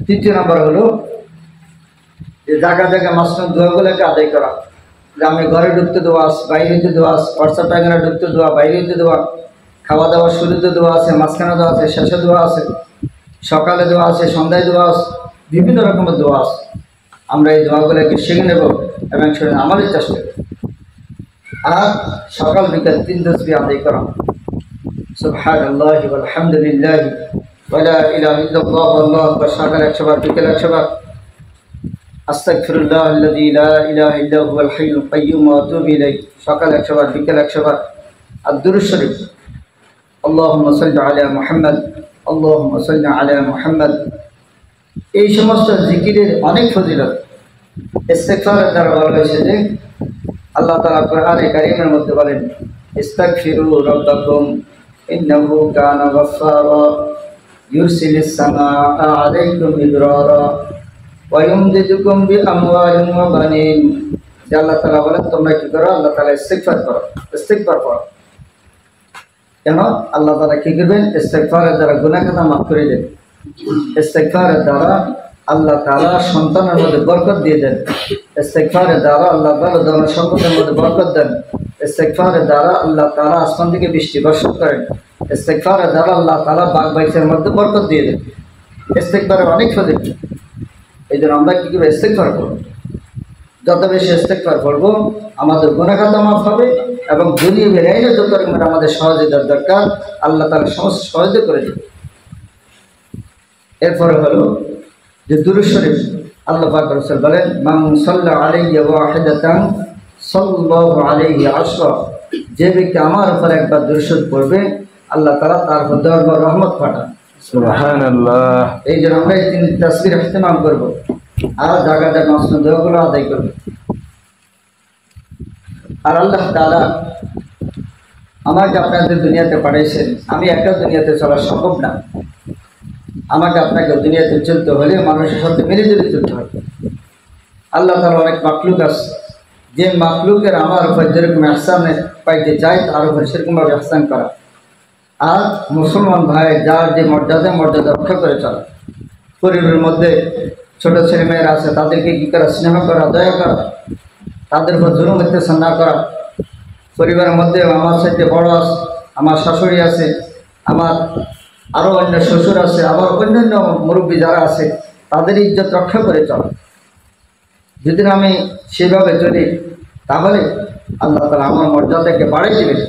তৃতীয় নম্বর হলো যে জায়গা জায়গায় মাসনুদ দোয়াগুলোকে আদায় করা। যে আমি ঘরে ঢুকতে দোয়া, বাইরে হইতে দোয়া, প্রস্রাব পায়খানা ঢুকতে দোয়া, বাইরে হইতে দোয়া, খাওয়া দাওয়ার শুরুতে দোয়া আছে, মাঝখানে দোয়া আছে, শেষে দোয়া আছে, সকালে দোয়া আছে, সন্ধ্যায় দোয়া আছে, বিভিন্ন রকমের দোয়া আছে। আমরা এই দোয়াগুলোকে শিখে নেব এবং সেটা আমাদের চেষ্টা করব। আর সকাল বিকাল 3 তাসবিহ আদায় করা, সুবহানাল্লাহি ওয়াল হামদুলিল্লাহি ওয়া লা ইলাহা ইল্লাল্লাহু আল্লাহু আকবার, সকাল 100 বার, বিকাল 100 বার, আস্তাগফিরুল্লাহ আল্লাযী লা ইলাহা ইল্লা হুয়াল হাইয়ুল কাইয়্যুম ওয়া আতুবু ইলাইহি, সকাল 100 বার, বিকাল 100 বার। আর দুরূদ শরীফ, আল্লাহুম্মা সাল্লি আলা মুহাম্মদ, আল্লাহুম্মা সাল্লি আলা মুহাম্মদ। এই সমস্ত জিকিরের অনেক ফজিলত ইস্তিগফারের দ্বারা বলা হয়েছে। যে আল্লাহ তাআলা কোরআনে কারীমের মধ্যে বলেন, ইস্তাগফিরু রাব্বাকুম ইন্নাহু কানা গাফফারা ইউরসিলিস সামাআ আলাইকুম মিদরারা ওয়া ইউমদিদুকুম বিআমওয়ালিন ওয়া বানিন। যে আল্লাহ তাআলা বলেন তোমরা কি করো? আল্লাহ তাআলা ইস্তিগফার করো, ইস্তিগফার করো। কেন? আল্লাহ তাআলা কি করবেন? ইস্তিগফারের দ্বারা গুনাহ খাতা মাফ করে দেন। ইস্তিগফারের দ্বারা আল্লাহ তাআলা সন্তানের মধ্যে বরকত দিয়ে দেন। ইস্তিগফারের দ্বারা আল্লাহ তাআলা ধন সম্পদের মধ্যে বরকত দেন। ইস্তিগফারের দ্বারা আল্লাহ তাআলা আসমান থেকে বৃষ্টি বর্ষণ করেন। ইস্তিগফারের দ্বারা আল্লাহ তাআলা বাগ বাগিচার মধ্যে বরকত দিয়ে দেন। ইস্তিগফারের অনেক ফজিলত। এই জন্য আমরা কী করবো? ইস্তিগফার করব। যত বেশি ইস্তিগফার করবো আমাদের গুনাহ খাতা মাফ হবে এবং দুনিয়া বেরাইলে যত রকমের আমাদের সহযোগিতার দরকার আল্লাহ তাআলা সমস্ত সহযোগিতা করে দেবে। এরপরে হলো যে দুরূদ শরীফ। আল্লাহ পাক রাসূল বলেন, মান সাল্লা আলাইহি ওয়াহিদাতান সাল্লাল্লাহু আলাইহি আশরা। যে ব্যক্তি আমার উপর একবার দুরূদ শরীফ পড়বে আল্লাহ তাআলা তার উপর 10 বার রহমত পাঠান। সুবহানাল্লাহ। এই জন্য আমরা এই 3 তাসবিহ ইহতিমাম করব আর জায়গাতে মাসনুদ দোয়াগুলো আদায় করব। আর আল্লাহ তাআলা আমাকে আপনাদের দুনিয়াতে পাঠিয়েছেন। আমি একা দুনিয়াতে চলা সম্ভব না। আমাকে আপনাকে দুনিয়াতে চলতে হলে মানুষের সাথে মিলেজুলে চলতে হবে। আল্লাহ তাআলা অনেক মাখলুক আছে, যে মাখলুকের আমার উপর যেরকম ইহসান পাইতে চাই তার উপর সেরকমভাবে ইহসান করা। আর মুসলমান ভাই যার যে মর্যাদা রক্ষা করে চলা। পরিবারের মধ্যে ছোট ছেলে মেয়েরা আছে, তাদেরকে কী করা? স্নেহ করা, দয়া করা, তাদের উপর জুলুম অত্যাচার না করা। পরিবারের মধ্যে আমার সাথে বড় আছে, আমার শাশুড়ি আছে, আমার আরও অন্য শ্বশুর আছে, আবার অন্যান্য মুরব্বী যারা আছে, তাদের ইজ্জত রক্ষা করে চলে। যদি আমি সেভাবে চলি তাহলে আল্লাহ তাআলা আমার মর্যাদাকে বাড়িয়ে দেবেন।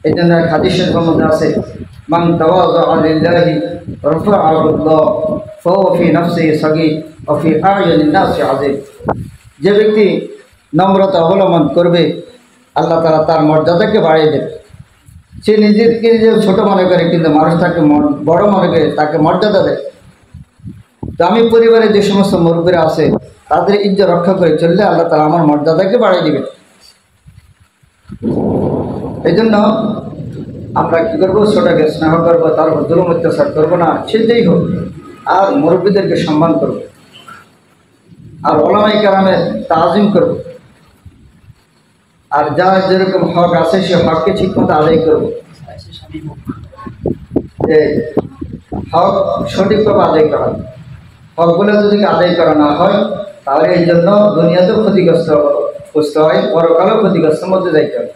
এই জন্য এক হাদিসের মধ্যে আছে, মান তাওয়াযা লিল্লাহি রাফা'াহু আল্লাহ ফাহুয়া ফি নাফসিহি সাগীর ওয়া ফি আ'য়ুনিন নাসি আযীম। যে ব্যক্তি নম্রতা অবলম্বন করবে আল্লাহ তাআলা তার মর্যাদাকে বাড়িয়ে দেবে। সে নিজেকে ছোট মনে করে কিন্তু মানুষ তাকে বড় মনে করে, তাকে মর্যাদা দেয়। তো আমি পরিবারে যে সমস্ত মুরব্বীরা আছে তাদের ইজ্জত রক্ষা করে চললে আল্লাহ তাআলা আমার মর্যাদাকে বাড়িয়ে দেবে। এই জন্য আমরা কী করবো? ছোটকে স্নেহ করবো, তার উপর জুলুম অত্যাচার করবো না, সেটাই হোক। আর মুরব্বীদেরকে সম্মান করব, আর উলামায়ে কেরামের তাজিম করব। আর যার যেরকম হক আছে সে হককে ঠিকমতো আদায় করব। যে হক সঠিকভাবে আদায় করা, হকগুলো যদি আদায় করা না হয় তাহলে এই জন্য দুনিয়াতেও ক্ষতিগ্রস্ত হয়, পরকালেও ক্ষতিগ্রস্তের মধ্যে যাইতে হবে।